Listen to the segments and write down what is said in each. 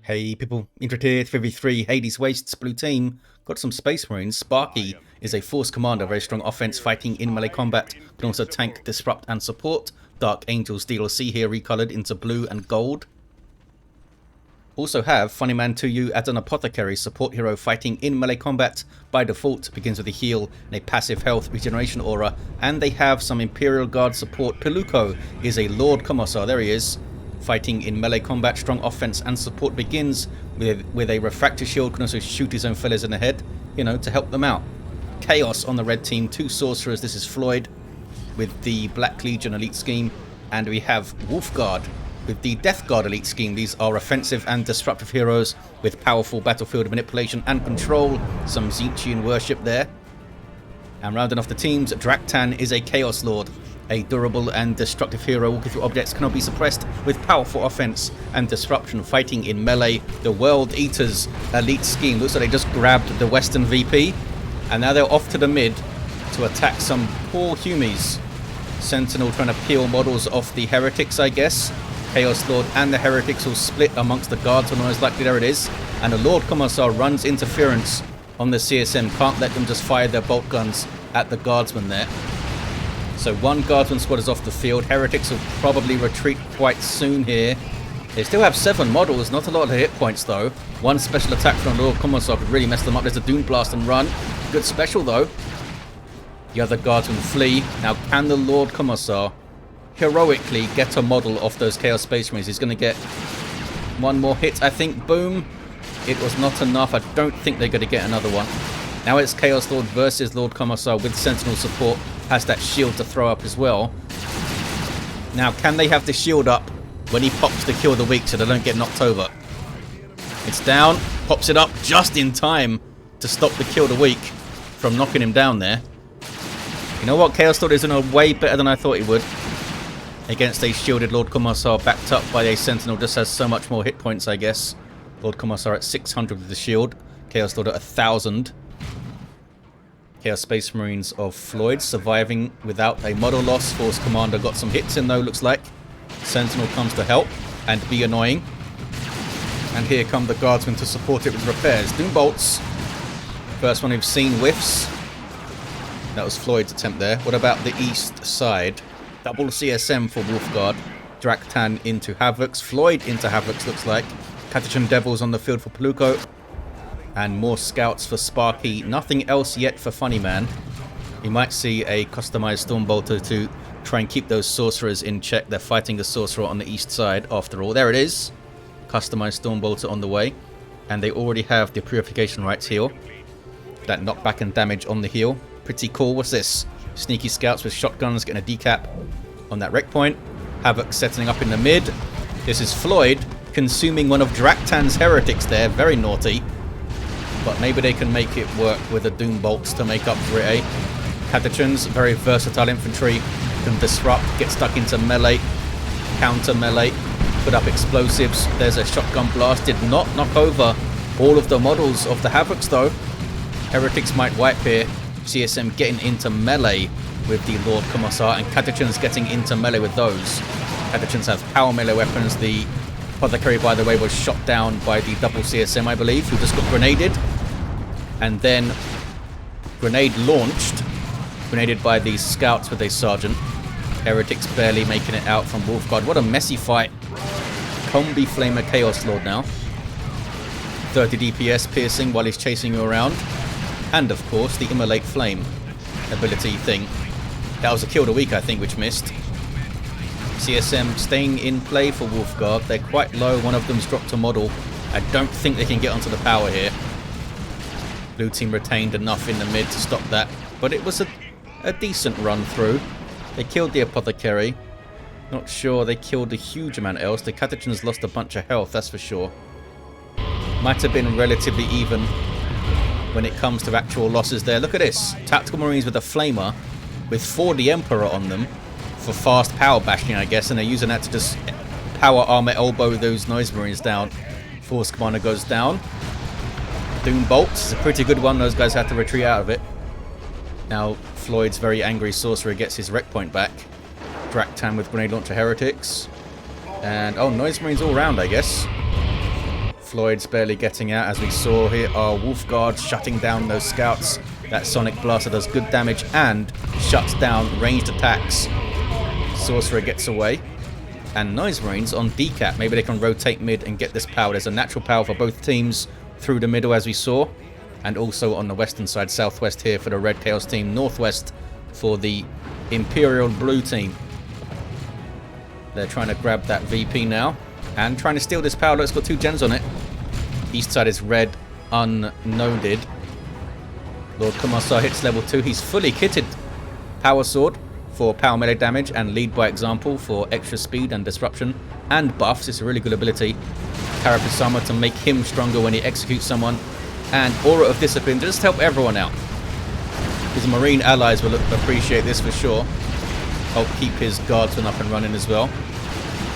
Hey people, Intro here, 3v3, Hades Wastes, blue team. Got some Space Marines. Sparkky is a force commander, very strong offense, fighting in melee combat. Can also tank, disrupt and support. Dark Angels DLC here, recolored into blue and gold. Also have funnyman2u as an Apothecary, support hero fighting in melee combat. By default, begins with a heal and a passive health regeneration aura. And they have some Imperial Guard support. Piluco is a Lord Commissar, there he is. Fighting in melee combat, strong offense and support, begins with a refractor shield, can also shoot his own fellas in the head, you know, to help them out. Chaos on the red team, 2 sorcerers, this is Floid with the Black Legion elite scheme, and we have Wolfguard with the Death Guard elite scheme. These are offensive and disruptive heroes with powerful battlefield manipulation and control, some Tzeentchian worship there. And rounding off the teams, Draktan is a Chaos Lord, a durable and destructive hero. Walking through objects cannot be suppressed with powerful offense and disruption, fighting in melee. The World Eaters elite scheme. Looks like they just grabbed the Western VP and now they're off to the mid to attack some poor humies. Sentinel trying to peel models off the heretics, I guess. Chaos Lord and the heretics will split amongst the guards, most likely. There it is. And the Lord Commissar runs interference on the CSM. Can't let them just fire their bolt guns at the guardsmen there. So one guardsman squad is off the field. Heretics will probably retreat quite soon here. They still have 7 models, not a lot of hit points though. One special attack from the Lord Commissar could really mess them up. There's a Doom Blast and run. Good special though. The other guardsmen flee. Now can the Lord Commissar heroically get a model off those Chaos Space Marines? He's going to get one more hit, I think. Boom. It was not enough. I don't think they're going to get another one. Now it's Chaos Lord versus Lord Commissar with Sentinel support. Has that shield to throw up as well. Now can they have the shield up when he pops to kill the weak so they don't get knocked over? It's down. Pops it up just in time to stop the kill the weak from knocking him down there. You know what? Chaos Lord is in a way better than I thought he would. Against a shielded Lord Commissar backed up by a Sentinel. Just has so much more hit points, I guess. Lord Commissar at 600 with the shield. Chaos Lord at 1000. Chaos Space Marines of Floid surviving without a model loss. Force Commander got some hits in though, looks like. Sentinel comes to help and be annoying. And here come the guardsmen to support it with repairs. Doom Bolts. First one we've seen whiffs. That was Floyd's attempt there. What about the east side? Double CSM for Wolfguard. Draktan into Havocs. Floyd into Havocs, looks like. Catachan Devils on the field for Piluco. And more scouts for Sparkky. Nothing else yet for Funnyman. You might see a customized Stormbolter to try and keep those sorcerers in check. They're fighting the sorcerer on the east side after all. There it is. Customized Stormbolter on the way. And they already have the Purification Rites heal. That knockback and damage on the heal. Pretty cool. What's this? Sneaky scouts with shotguns getting a decap on that wreck point. Havoc setting up in the mid. This is Floyd consuming one of Draktan's heretics there. Very naughty. But maybe they can make it work with the Doom Bolts to make up for it, eh? Catachans, very versatile infantry, can disrupt, get stuck into melee, counter melee, put up explosives. There's a shotgun blast, did not knock over all of the models of the Havocs though. Heretics might wipe here. CSM getting into melee with the Lord Commissar, and Catachans getting into melee with those. Catachans have power melee weapons. The Apothecary, by the way, was shot down by the double CSM, I believe, who just got grenaded. And then grenade launched. Grenaded by the scouts with a sergeant. Heretics barely making it out from Wolfguard. What a messy fight. Combi Flamer Chaos Lord now. 30 DPS piercing while he's chasing you around. And of course, the Immolate Flame ability thing. That was a kill of the week, I think, which missed. CSM staying in play for Wolfguard. They're quite low. One of them's dropped a model. I don't think they can get onto the power here. Blue team retained enough in the mid to stop that. But it was a decent run through. They killed the Apothecary. Not sure they killed a huge amount else. The Catachans lost a bunch of health, that's for sure. Might have been relatively even when it comes to actual losses there. Look at this. Tactical Marines with a Flamer with 4D Emperor on them. For fast power bashing, I guess, and they're using that to just power armor elbow those Noise Marines down. Force Commander goes down. Doom Bolts is a pretty good one. Those guys had to retreat out of it. Now Floyd's very angry Sorcerer gets his wreck point back. Draktan with Grenade Launcher Heretics. And, oh, Noise Marines all round, I guess. Floyd's barely getting out, as we saw here. Our Wolfguard shutting down those scouts. That Sonic Blaster does good damage and shuts down ranged attacks. Sorcerer gets away. And Noise Marines on decap. Maybe they can rotate mid and get this power. There's a natural power for both teams through the middle, as we saw. And also on the western side, southwest here for the Red Chaos team. Northwest for the Imperial Blue team. They're trying to grab that VP now. And trying to steal this power. Look, it's got 2 gens on it. East side is red, unnoded. Lord Commissar hits level 2. He's fully kitted. Power Sword for power melee damage, and Lead by Example for extra speed and disruption and buffs. It's a really good ability. Carapace Armor to make him stronger when he executes someone. And Aura of Discipline to just help everyone out. His Marine allies will appreciate this for sure. Help keep his guardsmen up and running as well.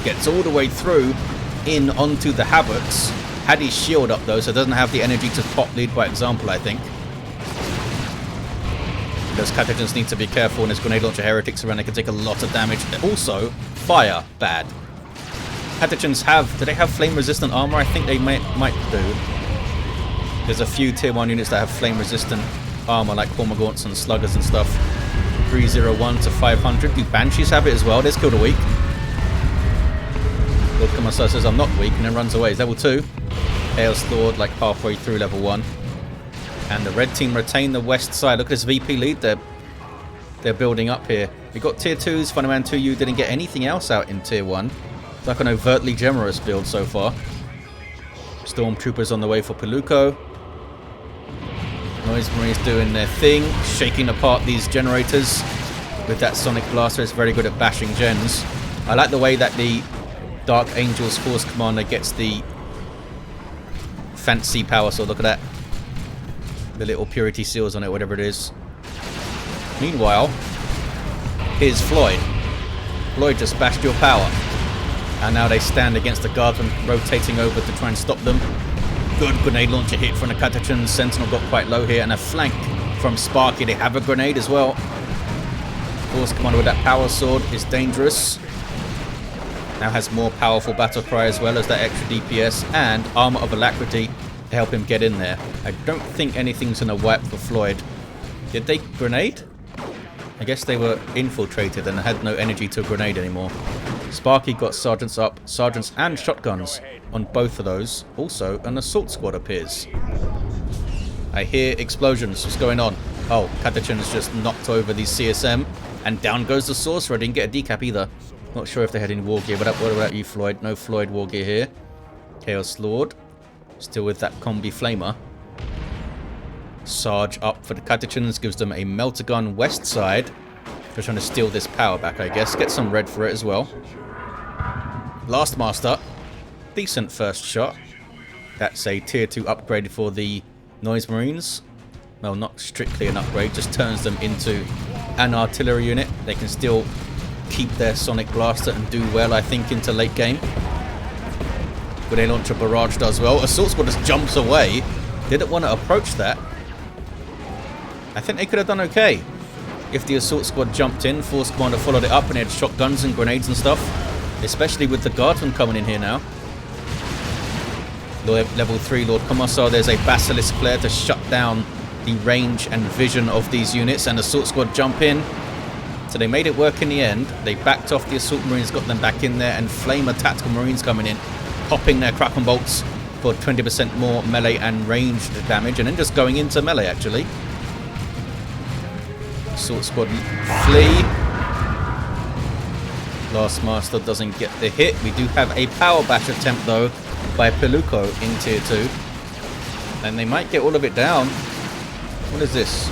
Gets all the way through in onto the Havocs. Had his shield up though, so doesn't have the energy to pop Lead by Example, I think. Those Catechins need to be careful, and there's grenade launcher heretics around. They can take a lot of damage. Also, fire bad. Catechins do they have flame resistant armor? I think they might do. There's a few tier 1 units that have flame resistant armor, like Cormagaunts and Sluggers and stuff. 301 to 500. Do Banshees have it as well? There's killed a weak. Lord Commissar says I'm not weak, and then runs away. He's level 2. Chaos Lord like halfway through level 1. And the red team retain the west side. Look at this VP lead. They're building up here. We got tier 2s. funnyman2u didn't get anything else out in tier 1. It's like an overtly generous build so far. Stormtroopers on the way for Piluco. Noise Marines doing their thing, shaking apart these generators with that Sonic Blaster. It's very good at bashing gens. I like the way that the Dark Angel's Force Commander gets the fancy power sword. Look at that. The little purity seals on it, whatever it is. Meanwhile, here's Floid. Floid just bashed your power. And now they stand against the guardsmen rotating over to try and stop them. Good grenade launcher hit from the Catechins. Sentinel got quite low here, and a flank from Sparkky. They have a grenade as well. Force Commander with that power sword is dangerous. Now has more powerful battle cry as well as that extra DPS and Armor of Alacrity to help him get in there. I don't think anything's going to wipe for Floyd. Did they grenade? I guess they were infiltrated and had no energy to grenade anymore. Sparkky got sergeants up, sergeants and shotguns on both of those. Also, an assault squad appears. I hear explosions. What's going on? Oh, Catechin has just knocked over the CSM, and down goes the Sorcerer. Didn't get a decap either. Not sure if they had any war gear, but what about you, Floyd? No Floyd war gear here. Chaos Lord, still with that combi flamer. Sarge up for the Catechins, gives them a melter gun west side. They're trying to steal this power back, I guess. Get some red for it as well. Last Master, decent first shot. That's a tier 2 upgrade for the Noise Marines. Well, not strictly an upgrade, just turns them into an artillery unit. They can still keep their Sonic Blaster and do well, I think, into late game. Grenade launcher barrage does well. Assault squad just jumps away. Didn't want to approach that. I think they could have done okay if the assault squad jumped in. Force Commander followed it up and they had shotguns and grenades and stuff. Especially with the guardsmen coming in here now. Level 3 Lord Commissar. There's a Basilisk Flare to shut down the range and vision of these units. And the assault squad jump in. So they made it work in the end. They backed off the assault marines, got them back in there. And Flamer tactical marines coming in, popping their Kraken bolts for 20% more melee and ranged damage. And then just going into melee actually. Assault squad flee. Last Master doesn't get the hit. We do have a power bash attempt though by Piluco in tier 2. And they might get all of it down. What is this?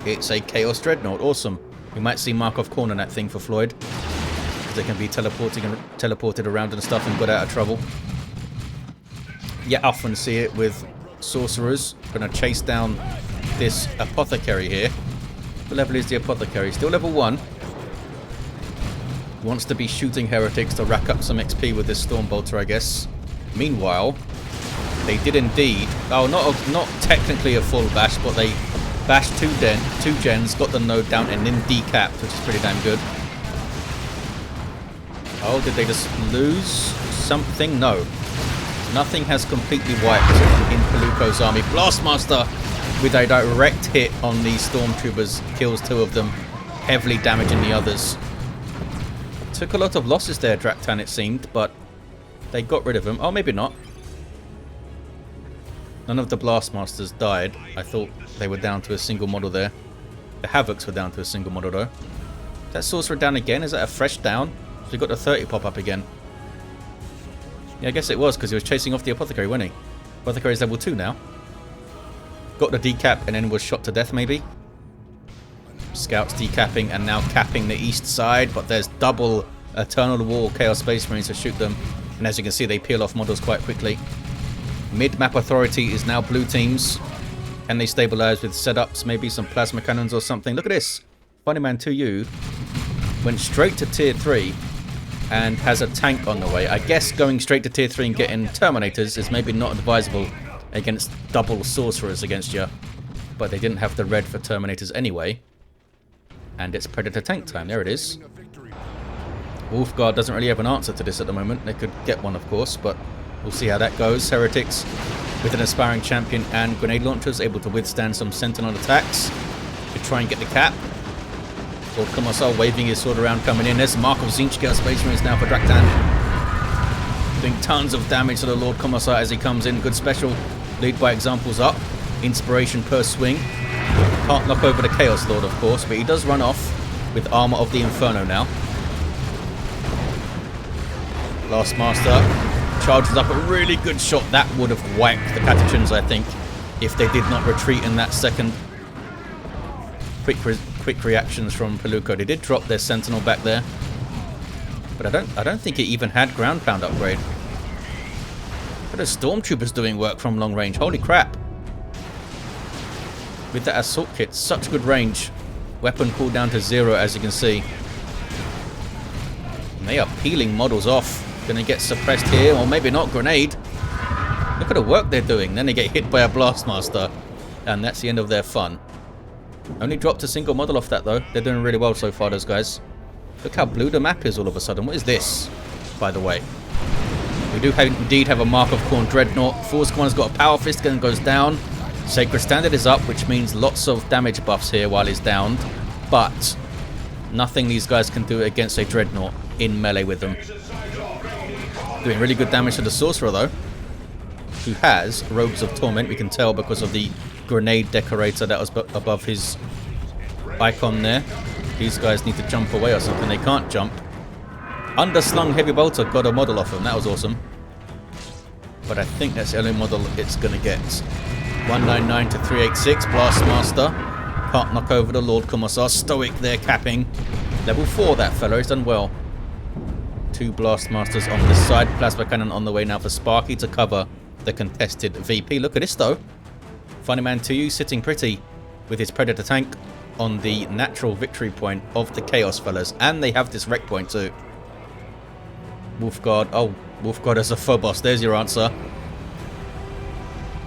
It's a Chaos Dreadnought. Awesome. We might see Markov corner that thing for Floyd. Because they can be teleported around and stuff and got out of trouble. You often see it with Sorcerers. Gonna chase down this Apothecary here. What level is the Apothecary? Still level 1. Wants to be shooting heretics to rack up some XP with this Stormbolter, I guess. Meanwhile, they did indeed... Oh, not technically a full bash, but they bashed two gens, got the node down, and then decapped, which is pretty damn good. Oh, did they just lose something? No. Nothing has completely wiped in Piluco's army. Blastmaster with a direct hit on the stormtroopers kills 2 of them, heavily damaging the others. Took a lot of losses there, Draktan, it seemed, but they got rid of him. Oh, maybe not. None of the Blastmasters died. I thought they were down to a single model there. The Havocs were down to a single model though. Is that Sorcerer down again? Is that a fresh down? So we got the 30 pop up again. Yeah, I guess it was because he was chasing off the Apothecary, wasn't he? Apothecary's level 2 now. Got the decap and then was shot to death maybe. Scouts decapping and now capping the east side, but there's double Eternal War Chaos Space Marines to shoot them. And as you can see, they peel off models quite quickly. Mid-map authority is now blue teams. Can they stabilize with setups, maybe some plasma cannons or something? Look at this. funnyman2u went straight to tier 3 and has a tank on the way. I guess going straight to tier 3 and getting Terminators is maybe not advisable against double Sorcerers against you. But they didn't have the red for Terminators anyway. And it's Predator tank time. There it is. Wolfguard doesn't really have an answer to this at the moment. They could get one, of course, but we'll see how that goes. Heretics with an aspiring champion and grenade launchers able to withstand some sentinel attacks to try and get the cap. Lord Commissar waving his sword around, coming in. There's Mark of Zinch Chaos Space Marines now for Draktan. Doing tons of damage to the Lord Commissar as he comes in. Good special. Lead by examples up. Inspiration per swing. Can't knock over the Chaos Lord, of course, but he does run off with Armor of the Inferno now. Blastmaster charges up a really good shot. That would have wiped the Catechins, I think, if they did not retreat in that second. Quick reactions from Piluco. They did drop their Sentinel back there, but I don't think it even had ground pound upgrade. But the Stormtroopers doing work from long range. Holy crap! With that assault kit, such good range. Weapon cooldown to 0, as you can see. And they are peeling models off. Gonna get suppressed here, or maybe not. Grenade. Look at the work they're doing. Then they get hit by a Blastmaster, and that's the end of their fun. Only dropped a single model off that though. They're doing really well so far, those guys. Look how blue the map is all of a sudden. What is this, by the way? We do indeed have a Mark of Khorne Dreadnought. Force Commander's got a Power Fist and goes down. Sacred Standard is up, which means lots of damage buffs here while he's downed. But nothing these guys can do against a Dreadnought in melee with them. Doing really good damage to the Sorcerer though, who has Robes of Torment. We can tell because of the grenade decorator that was above his icon there. These guys need to jump away or something. They can't jump. Underslung Heavy Bolter got a model off him. That was awesome. But I think that's the only model it's going to get. 199 to 386. Blastmaster. Can't knock over the Lord Commissar. Stoic there, capping. Level 4, that fellow. He's done well. 2 Blastmasters on this side. Plasma Cannon on the way now for Sparkky to cover the contested VP. Look at this, though. funnyman2u sitting pretty with his Predator tank on the natural victory point of the Chaos fellas. And they have this wreck point, too. Wolfguard. Oh, Wolfguard as a Phobos. There's your answer.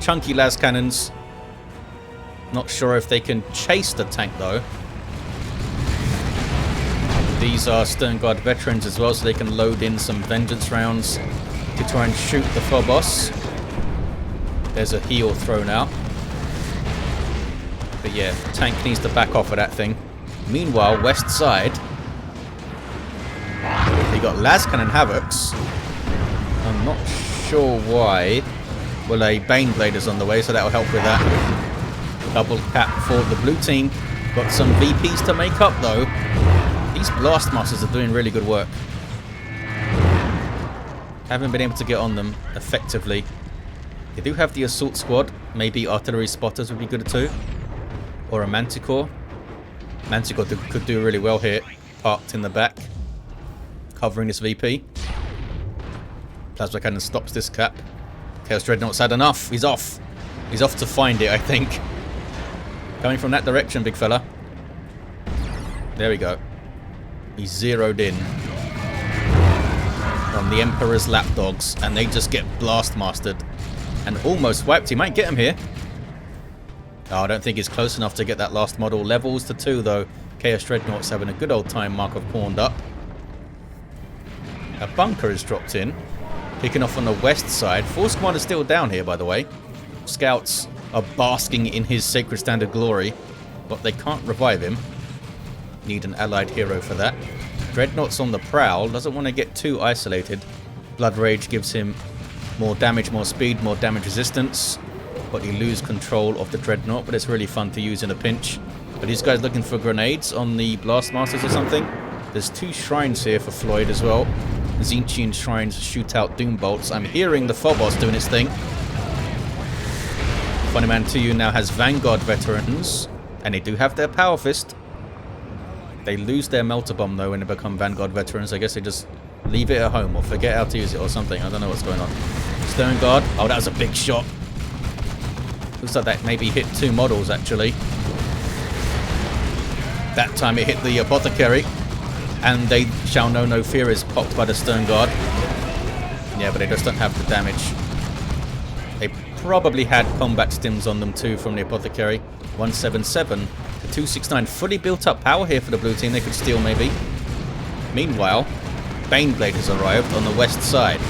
Chunky las cannons. Not sure if they can chase the tank though. These are Sternguard veterans as well, so they can load in some vengeance rounds to try and shoot the Phobos. There's a heal thrown out. But yeah, the tank needs to back off of that thing. Meanwhile, west side, they got Lascannon Havocs. I'm not sure why. Well, a Baneblade is on the way, so that'll help with that. Double cap for the blue team. Got some VPs to make up, though. These Blastmasters are doing really good work. Haven't been able to get on them effectively. They do have the Assault Squad. Maybe Artillery Spotters would be good too. Or a Manticore. Manticore could do really well here. Parked in the back. Covering this VP. Plasma Cannon stops this cap. Chaos Dreadnought's had enough. He's off. He's off to find it, I think. Coming from that direction, big fella. There we go. He's zeroed in on the Emperor's lapdogs, and they just get blast-mastered and almost wiped. He might get him here. Oh, I don't think he's close enough to get that last model. Levels to 2, though. Chaos Dreadnought's having a good old time. Mark of Khorne up. A bunker is dropped in. Kicking off on the west side. Force Commander still down here, by the way. Scouts are basking in his Sacred Standard glory, but they can't revive him. Need an allied hero for that. Dreadnought's on the prowl. Doesn't want to get too isolated. Blood Rage gives him more damage, more speed, more damage resistance. But you lose control of the Dreadnought, but it's really fun to use in a pinch. Are these guys looking for grenades on the Blastmasters or something? There's 2 shrines here for Floid as well. Tzeentchian shrines shoot out Doom Bolts. I'm hearing the Phobos doing its thing. funnyman2u now has Vanguard veterans, and they do have their Power Fist. They lose their Melter Bomb though when they become Vanguard veterans. I guess they just leave it at home or forget how to use it or something. I don't know what's going on. Stone Guard. Oh, that was a big shot. Looks like that maybe hit 2 models actually. That time it hit the Apothecary. And they shall know no fear is popped by the Stone Guard. Yeah, but they just don't have the damage. They probably had combat stims on them too from the Apothecary. 177 to 269. Fully built up power here for the blue team. They could steal maybe. Meanwhile, Baneblade has arrived on the west side.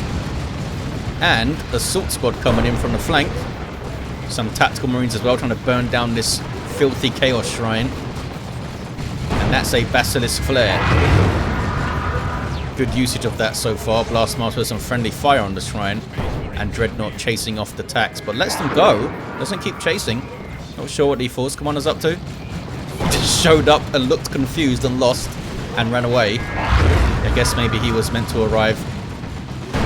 And Assault Squad coming in from the flank. Some Tactical Marines as well trying to burn down this filthy Chaos Shrine. And that's a Basilisk Flare. Good usage of that so far. Blastmaster with some friendly fire on the shrine. And Dreadnought chasing off the tax. But lets them go. Doesn't keep chasing. Not sure what the Force Commander's up to. Just showed up and looked confused and lost. And ran away. I guess maybe he was meant to arrive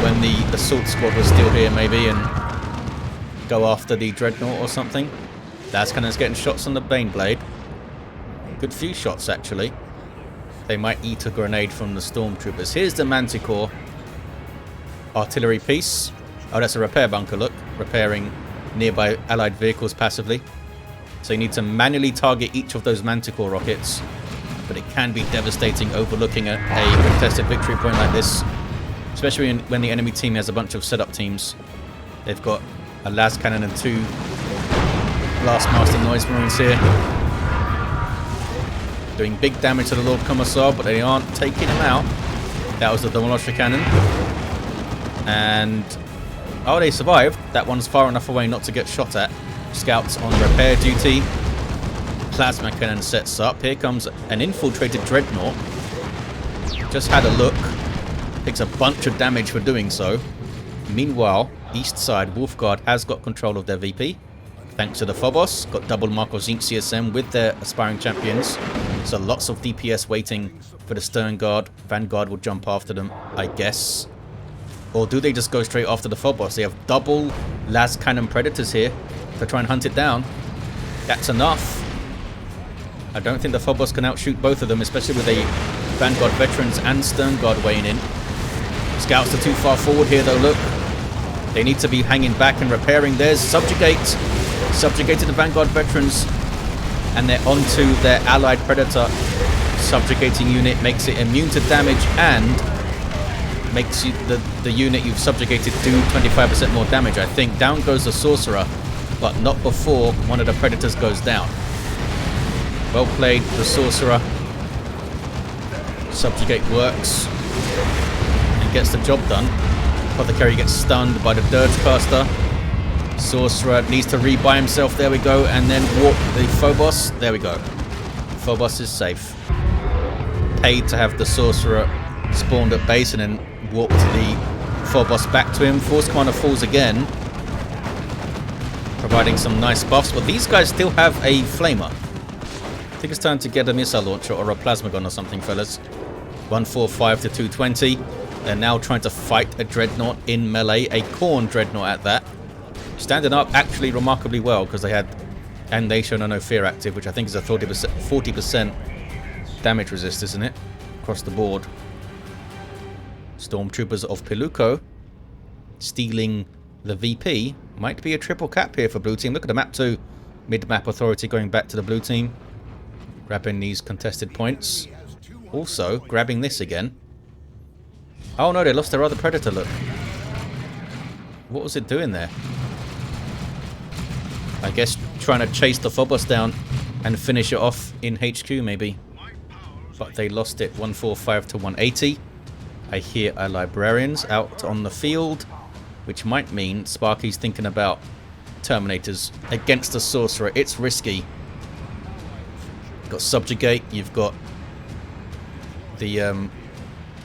when the Assault Squad was still here maybe. And go after the Dreadnought or something. Lascannon's getting shots on the Baneblade. Good few shots actually. They might eat a grenade from the Stormtroopers. Here's the Manticore. Artillery piece. Oh, that's a repair bunker, look. Repairing nearby allied vehicles passively. So you need to manually target each of those Manticore rockets. But it can be devastating overlooking a contested victory point like this. Especially when the enemy team has a bunch of setup teams. They've got a las cannon and 2 Blastmaster Noise Marines here. Doing big damage to the Lord Commissar, but they aren't taking him out. That was the Demolisher Cannon. And oh, they survived. That one's far enough away not to get shot at. Scouts on repair duty. Plasma Cannon sets up. Here comes an infiltrated Dreadnought. Just had a look. Takes a bunch of damage for doing so. Meanwhile, east side, Wolfguard has got control of their VP. Thanks to the Phobos. Got double Mark of Zinc CSM with their aspiring champions. So lots of DPS waiting for the Stern Guard. Vanguard will jump after them, I guess. Or do they just go straight after the Phobos? They have double las cannon predators here to try and hunt it down. That's enough. I don't think the Phobos can outshoot both of them, especially with a Vanguard veterans and Stern Guard weighing in. Scouts are too far forward here though, look. They need to be hanging back and repairing theirs. Subjugated the Vanguard veterans. And they're onto their allied predator. Subjugating unit makes it immune to damage and makes you, the unit you've subjugated do 25% more damage, I think. Down goes the Sorcerer, but not before one of the predators goes down. Well played, the Sorcerer. Subjugate works and gets the job done. Apothecary gets stunned by the Dirge Caster. Sorcerer needs to rebuy himself. There we go. And then warp the Phobos. There we go. Phobos is safe. Paid to have the Sorcerer spawned at base and then warped the Phobos back to him. Force Commander falls again. Providing some nice buffs. But these guys still have a Flamer. I think it's time to get a missile launcher or a plasma gun or something, fellas. 145 to 220. They're now trying to fight a Dreadnought in melee. A Khorne Dreadnought at that. Standing up actually remarkably well because they had... And they show no fear active, which I think is a 40% damage resist, isn't it? Across the board. Stormtroopers of Piluco stealing the VP. Might be a triple cap here for blue team. Look at the map too. Mid-map authority going back to the blue team. Grabbing these contested points. Also, grabbing this again. Oh no, they lost their other predator, look. What was it doing there? I guess trying to chase the Phobos down and finish it off in HQ maybe. But they lost it 145 to 180. I hear our Librarians out on the field, which might mean Sparky's thinking about Terminators against the Sorcerer. It's risky. You've got Subjugate, you've got the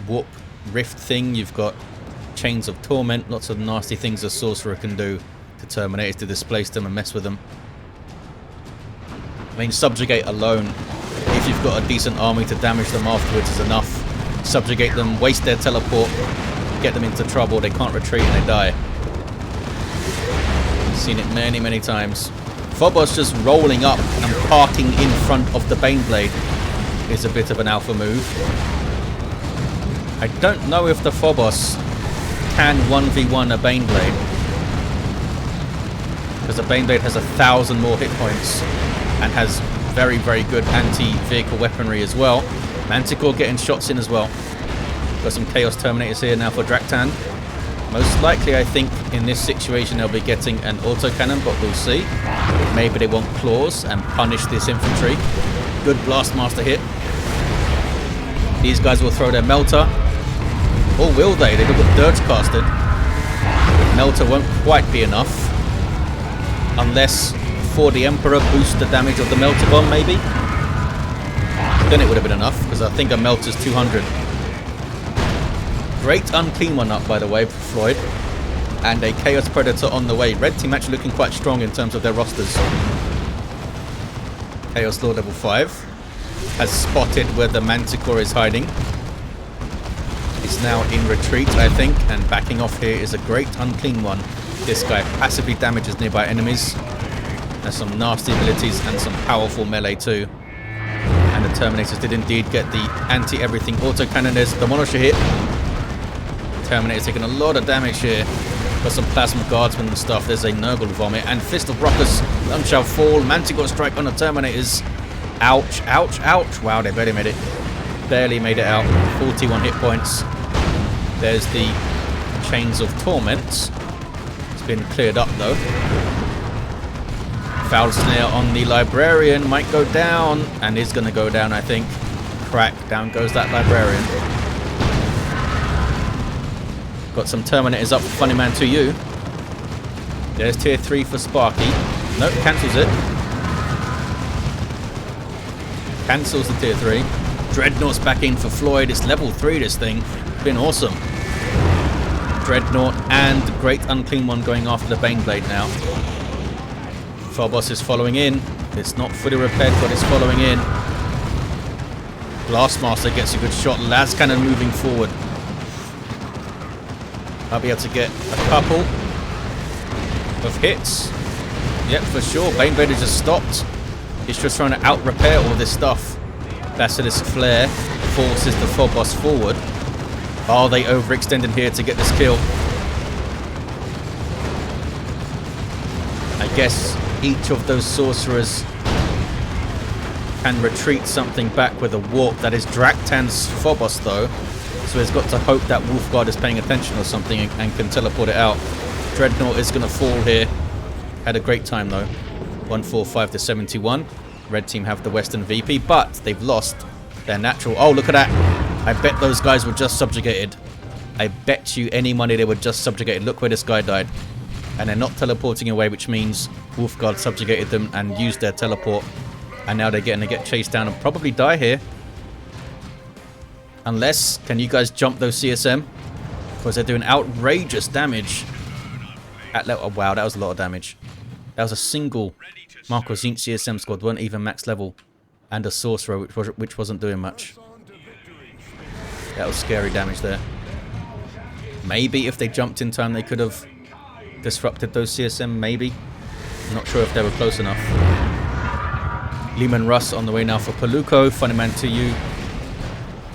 Warp Rift thing, you've got Chains of Torment, lots of nasty things a Sorcerer can do to Terminators to displace them and mess with them. I mean, Subjugate alone, if you've got a decent army to damage them afterwards, is enough. Subjugate them, waste their teleport, get them into trouble, they can't retreat and they die. Seen it many, many times. Phobos just rolling up and parking in front of the Baneblade is a bit of an alpha move. I don't know if the Phobos can 1v1 a Baneblade, because the Baneblade has 1,000 more hit points and has very, very good anti-vehicle weaponry as well. Manticore getting shots in as well. Got some Chaos Terminators here now for Draktan. Most likely, I think, in this situation, they'll be getting an autocannon, but we'll see. Maybe they want claws and punish this infantry. Good Blastmaster hit. These guys will throw their Melter. Or will they? They've got Dirge casted. Melter won't quite be enough. Unless, for the Emperor, boost the damage of the Melter Bomb, maybe? Then it would have been enough, because I think a Melter's 200. Great unclean one up, by the way, for Floid. And a Chaos Predator on the way. Red team actually looking quite strong in terms of their rosters. Chaos Lord level 5. Has spotted where the Manticore is hiding. Is now in retreat, I think, and backing off here is a great unclean one. This guy passively damages nearby enemies. Has some nasty abilities and some powerful melee too. And the Terminators did indeed get the anti-everything autocannon. There's the Demolisher hit. Terminator's taking a lot of damage here. Got some Plasma Guardsmen and stuff. There's a Nurgle Vomit and Fist of Brockus. None shall fall. Manticore strike on the Terminators. Ouch, ouch, ouch. Wow, they barely made it. Barely made it out. 41 hit points. There's the Chains of Torment. It's been cleared up though. Foul Snare on the Librarian might go down, and is going to go down, I think. Crack, down goes that Librarian. Got some Terminators up for funnyman2u. There's tier 3 for Sparky. Nope, cancels it. Cancels the tier 3. Dreadnought's back in for Floid. It's level 3, this thing. Been awesome. Dreadnought and Great Unclean One going after the Baneblade now. Phobos is following in. It's not fully repaired, but it's following in. Blastmaster gets a good shot. Las Cannon moving forward. I'll be able to get a couple of hits. Yep, for sure. Baneblade has just stopped. He's just trying to out-repair all this stuff. Basilisk Flare forces the Phobos forward. Are they overextended here to get this kill? I guess each of those Sorcerers can retreat something back with a warp. That is Draktan's Phobos though. So he's got to hope that Wolfguard is paying attention or something and can teleport it out. Dreadnought is going to fall here. Had a great time though. 145 to 71. Red team have the Western VP, but they've lost their natural. Oh, look at that. I bet those guys were just subjugated. I bet you any money they were just subjugated. Look where this guy died. And they're not teleporting away, which means Wolfguard subjugated them and used their teleport. And now they're going to get chased down and probably die here. Unless, can you guys jump those CSM? Because they're doing outrageous damage. At level. Oh, wow, that was a lot of damage. That was a single Marco Zinc CSM squad, weren't even max level. And a Sorcerer, which wasn't doing much. That was scary damage there. Maybe if they jumped in time, they could have disrupted those CSM, maybe. Not sure if they were close enough. Lehman Russ on the way now for Piluco. funnyman2u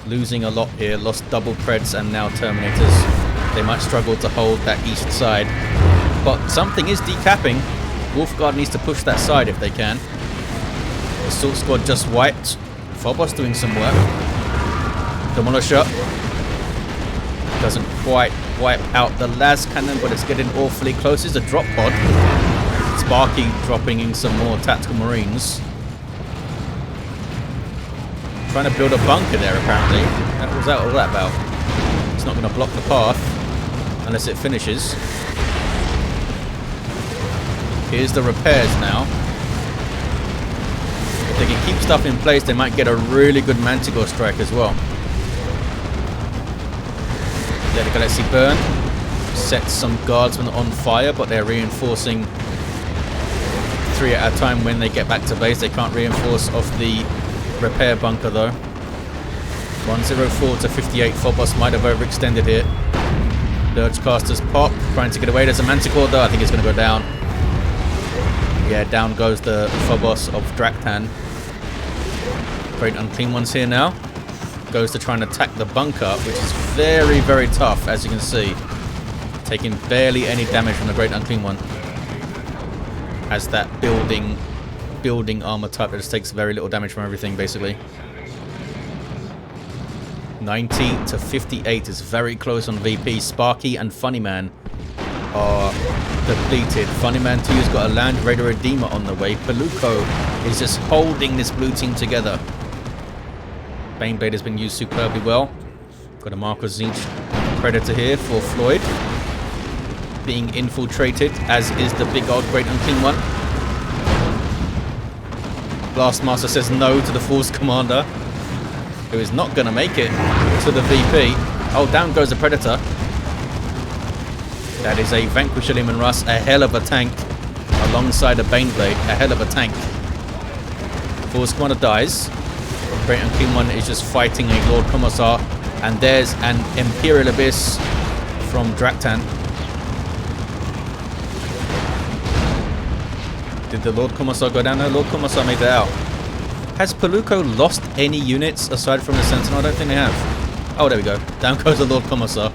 losing a lot here. Lost double Preds and now Terminators. They might struggle to hold that east side. But something is decapping. Wolfguard needs to push that side if they can. Assault Squad just wiped. Phobos doing some work. Demolisher doesn't quite wipe out the las cannon, but it's getting awfully close. It's a drop pod. Sparky dropping in some more tactical marines. Trying to build a bunker there apparently. What was that all that about? It's not going to block the path unless it finishes. Here's the repairs now. If they can keep stuff in place, they might get a really good Manticore strike as well. Let the Galaxy burn. Set some guardsmen on fire, but they're reinforcing 3 at a time when they get back to base. They can't reinforce off the repair bunker though. 104 to 58. Phobos might have overextended here. Dirge casters pop, trying to get away. There's a Manticore though. I think it's going to go down. Yeah, down goes the Phobos of Draktan. Great Unclean Ones here now. Goes to try and attack the bunker, which is very, very tough, as you can see. Taking barely any damage from the Great Unclean One. Has that building armor type that just takes very little damage from everything, basically. 90 to 58 is very close on VP. Sparkky and Funnyman are depleted. funnyman2u's got a Land Raider Redeemer on the way. Piluco is just holding this blue team together. Baneblade has been used superbly well. Got a Marco Zinch Predator here for Floid. Being infiltrated, as is the big old Great Unclean One. Blastmaster says no to the Force Commander, who is not going to make it to the VP. Oh, down goes the Predator. That is a Vanquisher Leman Russ, a hell of a tank, alongside a Baneblade, a hell of a tank. Force Commander dies. Great Unclean One is just fighting a Lord Commissar, and there's an Imperial Abyss from Draktan. Did the Lord Commissar go down there? Lord Commissar made it out. Has Piluco lost any units aside from the Sentinel? I don't think they have. Oh, there we go. Down goes the Lord Commissar.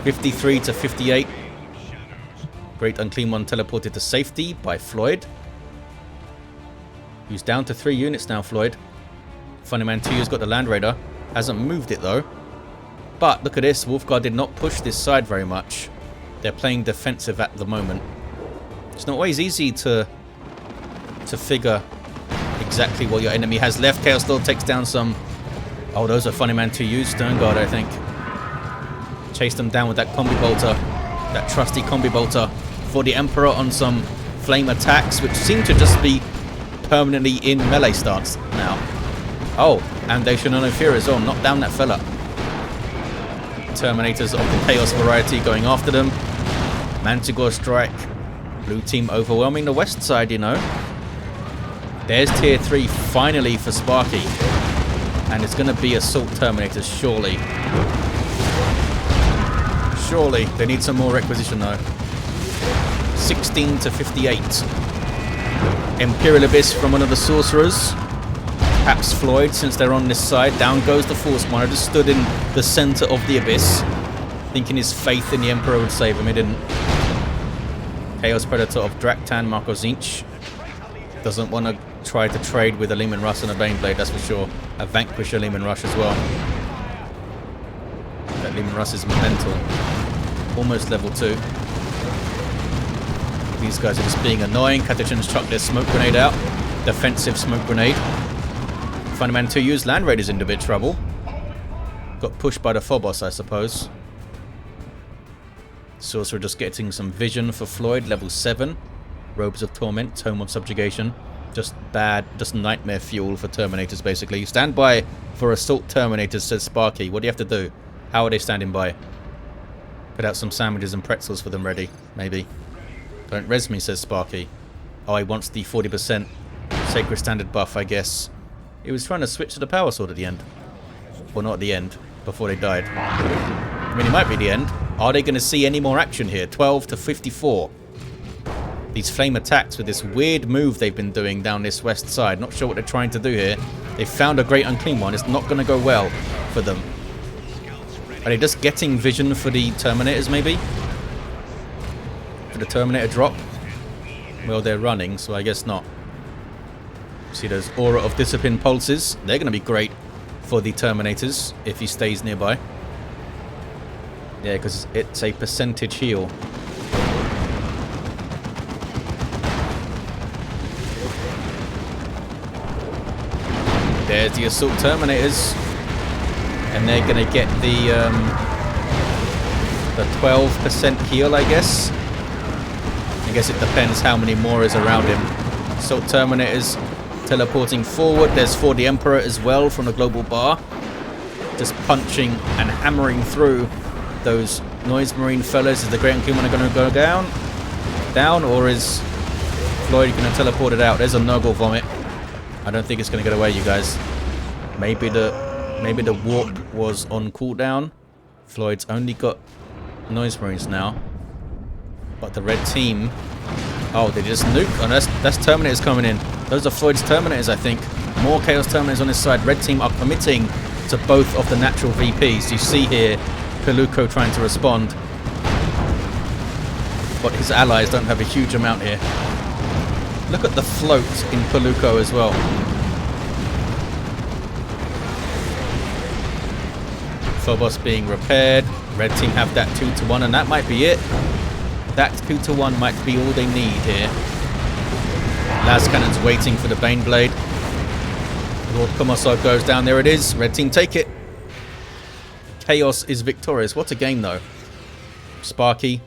53 to 58. Great Unclean One teleported to safety by Floid. He's down to 3 units now, Floid. funnyman2u's got the Land Raider. Hasn't moved it though. But look at this. Wolfguard did not push this side very much. They're playing defensive at the moment. It's not always easy to figure exactly what your enemy has left. Chaos Lord takes down some... Oh, those are funnyman2u. Stone Guard, I think. Chase them down with that combi bolter. That trusty combi bolter for the Emperor on some flame attacks, which seem to just be permanently in melee stance now. Oh, and they should know fear as well. Knock down that fella. Terminators of the Chaos variety going after them. Manticore strike. Blue team overwhelming the west side, you know. There's tier 3 finally for Sparkky. And it's going to be Assault Terminators, surely. Surely. They need some more requisition, though. 16 to 58. Imperial Abyss from one of the Sorcerers. Perhaps Floid, since they're on this side. Down goes the Force Commander. Just stood in the center of the Abyss. Thinking his faith in the Emperor would save him. He didn't. Chaos Predator of Draktan, Marco Zinch. Doesn't want to try to trade with a Leman Russ and a Baneblade, that's for sure. A Vanquisher Leman Rush as well. That Leman Russ is mental. Almost level 2. These guys are just being annoying. Catachin's chucked their smoke grenade out. Defensive smoke grenade. funnyman2u's Land Raider's in a bit of trouble. Got pushed by the Phobos, I suppose. Sorcerer just getting some vision for Floid, level 7. Robes of Torment, Tome of Subjugation. Just bad, just nightmare fuel for Terminators, basically. Stand by for Assault Terminators, says Sparkky. What do you have to do? How are they standing by? Put out some sandwiches and pretzels for them ready, maybe. Don't res me, says Sparkky. Oh, he wants the 40% Sacred Standard buff, I guess. He was trying to switch to the Power Sword at the end. Well, not at the end, before they died. I mean, it might be the end. Are they going to see any more action here? 12 to 54. These flame attacks with this weird move they've been doing down this west side. Not sure what they're trying to do here. They found a Great Unclean One. It's not going to go well for them. Are they just getting vision for the Terminators, maybe? For the Terminator drop? Well, they're running, so I guess not. See those Aura of Discipline pulses? They're going to be great for the Terminators if he stays nearby. Yeah, because it's a percentage heal. There's the Assault Terminators. And they're going to get the The 12% heal, I guess. I guess it depends how many more is around him. Assault Terminators teleporting forward. There's 4 the Emperor as well from the global bar. Just punching and hammering through those Noise Marine fellas. Is the Great Uncumana going to go down? Down, or is Floyd going to teleport it out? There's a Nurgle Vomit. I don't think it's going to get away, you guys. Maybe the warp was on cooldown. Floyd's only got Noise Marines now. But the red team... Oh, they just nuke. Oh, that's Terminators coming in. Those are Floyd's Terminators, I think. More Chaos Terminators on his side. Red team are committing to both of the natural VPs. You see here Piluco trying to respond. But his allies don't have a huge amount here. Look at the float in Piluco as well. Phobos being repaired. Red team have that 2-to-1, and that might be it. That 2-to-1 might be all they need here. Las Cannon's waiting for the Baneblade. Lord Commissar goes down. There it is. Red team take it. Chaos is victorious. What a game, though. Sparkky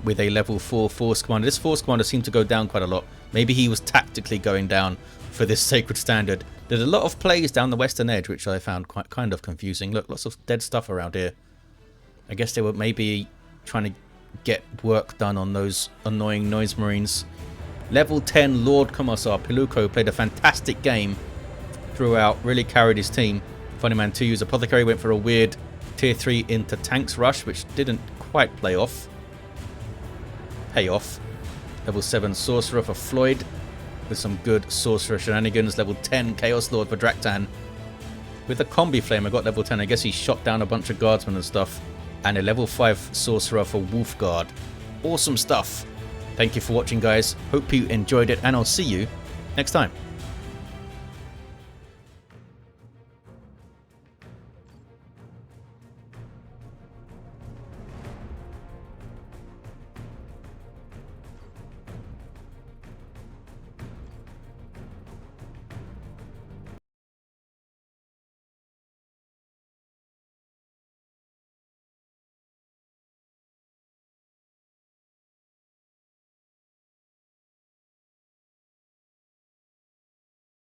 with a level 4 Force Commander. This Force Commander seemed to go down quite a lot. Maybe he was tactically going down for this Sacred Standard. There's a lot of plays down the western edge, which I found quite kind of confusing. Look, lots of dead stuff around here. I guess they were maybe trying to get work done on those annoying Noise Marines. Level 10 Lord Commissar Piluco played a fantastic game throughout. Really carried his team. funnyman2u's Apothecary went for a weird tier 3 into tanks rush, which didn't quite pay off. Level 7 Sorcerer for Floyd with some good Sorcerer shenanigans. Level 10 Chaos Lord for Draktan with a combi flame. I got level 10. I guess he shot down a bunch of guardsmen and stuff. And a level 5 Sorcerer for Wolfguard. Awesome stuff. Thank you for watching, guys. Hope you enjoyed it, and I'll see you next time.